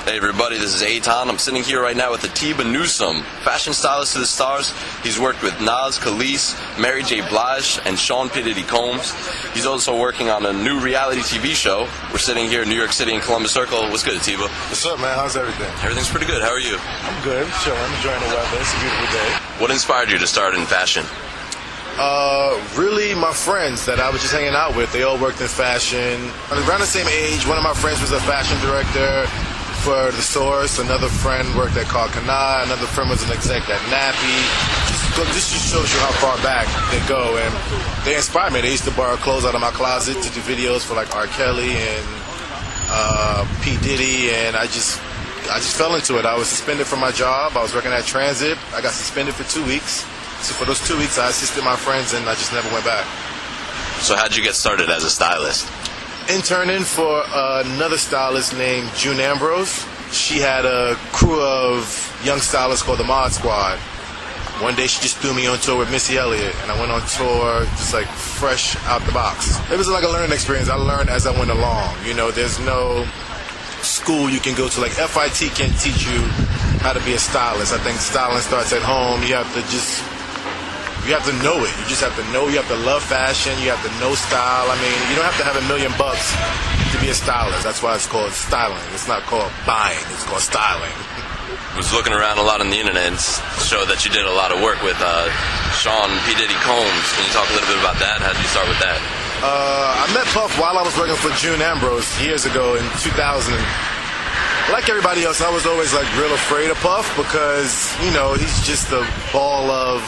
Hey everybody, this is Etan. I'm sitting here right now with Atiba Newsome, fashion stylist to the stars. He's worked with Nas, Khalees, Mary J. Blige, and Sean P. Diddy Combs. He's also working on a new reality TV show. We're sitting here in New York City in Columbus Circle. What's good, Atiba? What's up, man? How's everything? Everything's pretty good. How are you? I'm good. I'm chilling. I'm enjoying the weather. It's a beautiful day. What inspired you to start in fashion? Really, my friends that I was just hanging out with, they all worked in fashion. Around the same age, one of my friends was a fashion director for The Source. Another friend worked at Call Kanai. Another friend was an exec at Nappy. This just shows you how far back they go. And they inspired me. They used to borrow clothes out of my closet to do videos for like R. Kelly and P. Diddy. And I just fell into it. I was suspended from my job. I was working at Transit. I got suspended for 2 weeks. So for those 2 weeks, I assisted my friends, and I just never went back. So how'd you get started as a stylist? Interning for another stylist named June Ambrose. She had a crew of young stylists called the Mod Squad. One day she just threw me on tour with Missy Elliott, and I went on tour just like fresh out the box. It was like a learning experience. I learned as I went along. You know, there's no school you can go to. Like FIT can't teach you how to be a stylist. I think styling starts at home. You have to know it. You just have to know. You have to love fashion. You have to know style. I mean, you don't have to have $1 million to be a stylist. That's why it's called styling. It's not called buying. It's called styling. I was looking around a lot on the internet and showed that you did a lot of work with Sean P. Diddy Combs. Can you talk a little bit about that? How did you start with that? I met Puff while I was working for June Ambrose years ago in 2000. Like everybody else, I was always like real afraid of Puff because, you know, he's just a ball of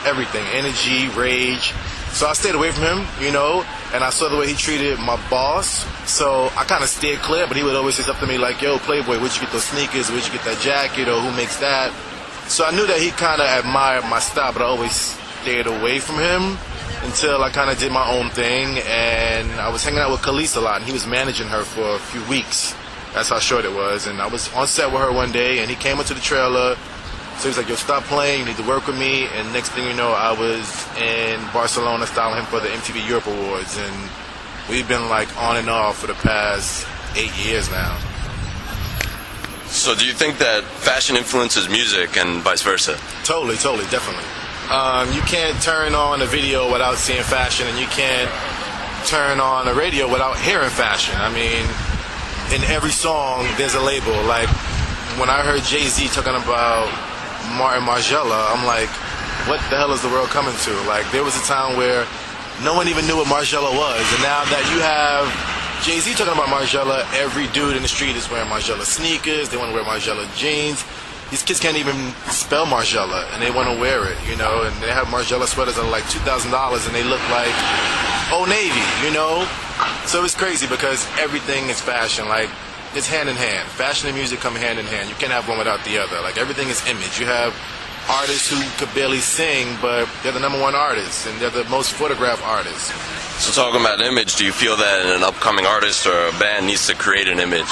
everything, energy, rage. So I stayed away from him, you know, and I saw the way he treated my boss. So I kind of stayed clear, but he would always say something to me like, yo, Playboy, where'd you get those sneakers? Where'd you get that jacket? Or who makes that? So I knew that he kind of admired my style, but I always stayed away from him until I kind of did my own thing. And I was hanging out with Khalees a lot, and he was managing her for a few weeks. That's how short it was. And I was on set with her one day, and he came into the trailer. So he was like, yo, stop playing, you need to work with me. And next thing you know, I was in Barcelona styling him for the MTV Europe Awards. And we've been like on and off for the past 8 years now. So do you think that fashion influences music and vice versa? Totally, definitely. You can't turn on a video without seeing fashion, and you can't turn on a radio without hearing fashion. I mean, in every song, there's a label. Like, when I heard Jay-Z talking about Margiela, I'm like, what the hell is the world coming to? Like, there was a time where no one even knew what Margiela was, and now that you have Jay-Z talking about Margiela, every dude in the street is wearing Margiela sneakers, they want to wear Margiela jeans. These kids can't even spell Margiela, and they want to wear it, you know, and they have Margiela sweaters that are like $2,000, and they look like Old Navy, you know? So it's crazy because everything is fashion. Like, it's hand in hand. Fashion and music come hand in hand. You can't have one without the other. Like, everything is image. You have artists who could barely sing, but they're the #1 artists, and they're the most photographed artists. So talking about image, do you feel that an upcoming artist or a band needs to create an image?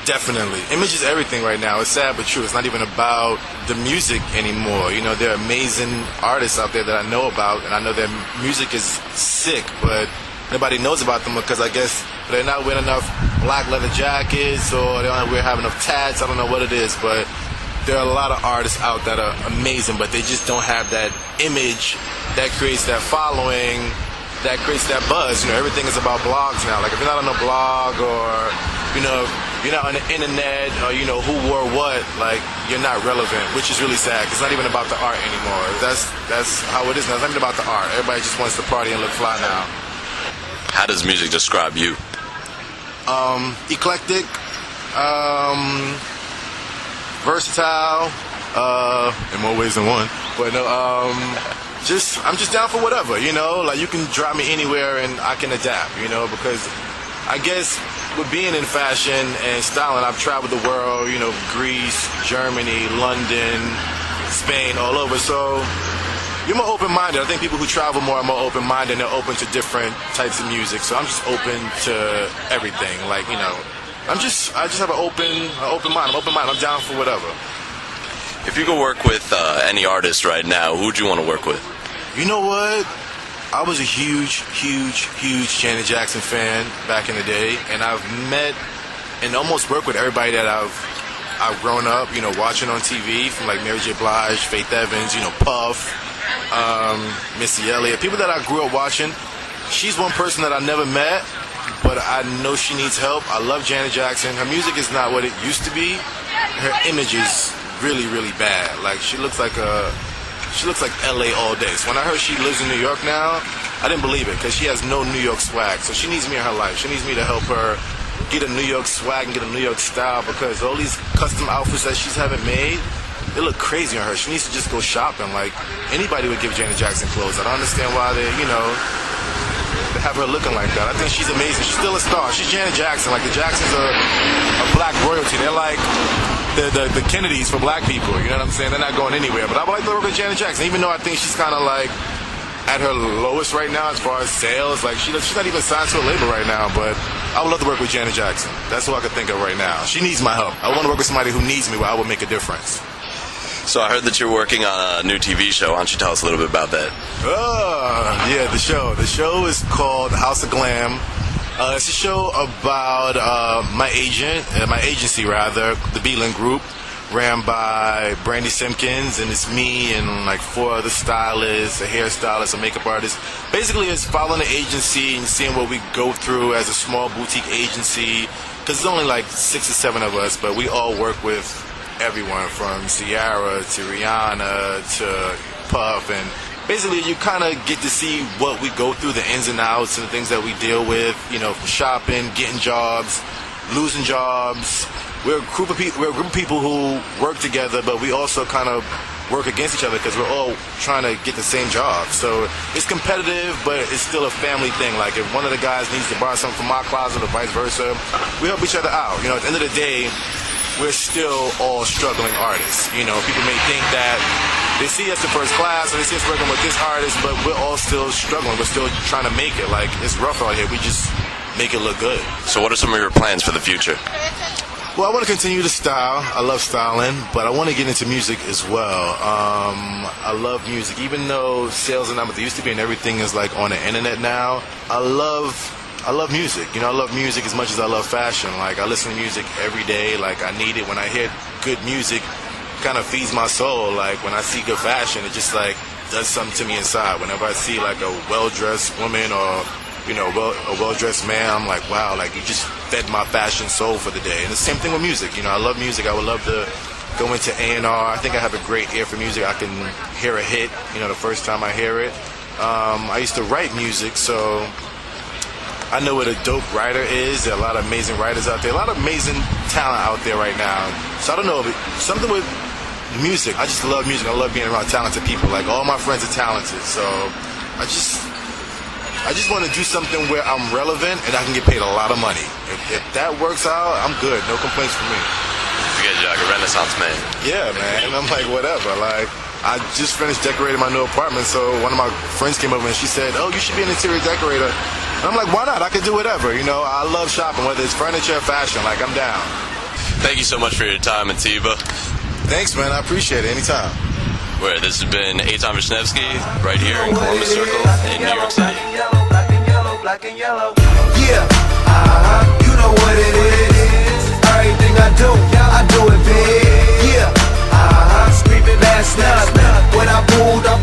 Definitely. Image is everything right now. It's sad but true. It's not even about the music anymore. You know, there are amazing artists out there that I know about, and I know their music is sick, but nobody knows about them because I guess they're not wearing enough black leather jackets or they don't have enough tats. I don't know what it is, but there are a lot of artists out that are amazing, but they just don't have that image that creates that following, that creates that buzz. You know, everything is about blogs now. Like, if you're not on a blog or, you know, you're not on the internet or, you know, who wore what, like, you're not relevant, which is really sad. It's not even about the art anymore. That's how it is now. It's not even about the art. Everybody just wants to party and look fly now. How does music describe you? Eclectic, versatile, in more ways than one. But no, I'm just down for whatever, you know. Like, you can drop me anywhere and I can adapt, you know, because I guess with being in fashion and styling, I've traveled the world, you know, Greece, Germany, London, Spain, all over. So you're more open-minded. I think people who travel more are more open-minded and they're open to different types of music. So I'm just open to everything. Like, you know, I just have an open mind. I'm down for whatever. If you could work with any artist right now, who would you want to work with? You know what? I was a huge Janet Jackson fan back in the day, and I've met and almost work with everybody that I've grown up, watching on TV, from like Mary J. Blige, Faith Evans, Puff, Missy Elliott, people that I grew up watching. She's one person that I never met, but I know she needs help. I love Janet Jackson. Her music is not what it used to be. Her image is really, really bad. Like she looks like LA all day. So when I heard she lives in New York now, I didn't believe it, because she has no New York swag. So she needs me in her life. She needs me to help her get a New York swag and get a New York style, because all these custom outfits that she's having made, they look crazy on her. She needs to just go shopping. Like anybody would give Janet Jackson clothes. I don't understand why they have her looking like that. I think she's amazing. She's still a star. She's Janet Jackson. Like the Jacksons are a black royalty. They're like the Kennedys for black people. You know what I'm saying? They're not going anywhere. But I would like to work with Janet Jackson, even though I think she's kind of like at her lowest right now as far as sales. Like she's not even signed to a label right now. But I would love to work with Janet Jackson. That's who I could think of right now. She needs my help. I want to work with somebody who needs me, where I would make a difference. So I heard that you're working on a new TV show. Why don't you tell us a little bit about that? Yeah, the show. The show is called House of Glam. It's a show about my agency, the Beeline Group, ran by Brandy Simpkins, and it's me and like 4 other stylists, a hairstylist, a makeup artist. Basically, it's following the agency and seeing what we go through as a small boutique agency, because there's only like 6 or 7 of us, but we all work with everyone from Ciara to Rihanna to Puff, and basically you kind of get to see what we go through, the ins and outs and the things that we deal with, from shopping, getting jobs, losing jobs. We're a group of people who work together, but we also kind of work against each other, because we're all trying to get the same job. So it's competitive, but it's still a family thing. Like if one of the guys needs to borrow something from my closet or vice versa, we help each other out. At the end of the day, we're still all struggling artists. People may think that they see us in first class or they see us working with this artist, but we're all still struggling. We're still trying to make it. Like, it's rough out here. We just make it look good. So what are some of your plans for the future? Well, I want to continue to style. I love styling, but I want to get into music as well. I love music. Even though sales are not what they used to be and everything is like on the internet now, I love music. I love music as much as I love fashion. Like, I listen to music every day. Like, I need it. When I hear good music, it kind of feeds my soul. Like, when I see good fashion, it just, like, does something to me inside. Whenever I see, like, a well-dressed woman or, a well-dressed man, I'm like, wow, like, you just fed my fashion soul for the day. And the same thing with music. I love music. I would love to go into A&R. I think I have a great ear for music. I can hear a hit, the first time I hear it. I used to write music, so I know what a dope writer is. There are a lot of amazing writers out there, a lot of amazing talent out there right now. So I don't know, but something with music. I just love music. I love being around talented people. Like, all my friends are talented, so I just want to do something where I'm relevant and I can get paid a lot of money. If that works out, I'm good. No complaints from me. You get like a Renaissance man. Yeah, man. I'm like, whatever. Like, I just finished decorating my new apartment, so one of my friends came over and she said, "Oh, you should be an interior decorator." And I'm like, why not? I could do whatever. I love shopping, whether it's furniture or fashion. Like, I'm down. Thank you so much for your time, Atiba. Thanks, man. I appreciate it. Anytime. This has been Etan Wishnevski, right here in Columbus Circle in New York City. Yeah, you know what it is. Everything I do it big. Yeah, screaming last night when I pulled up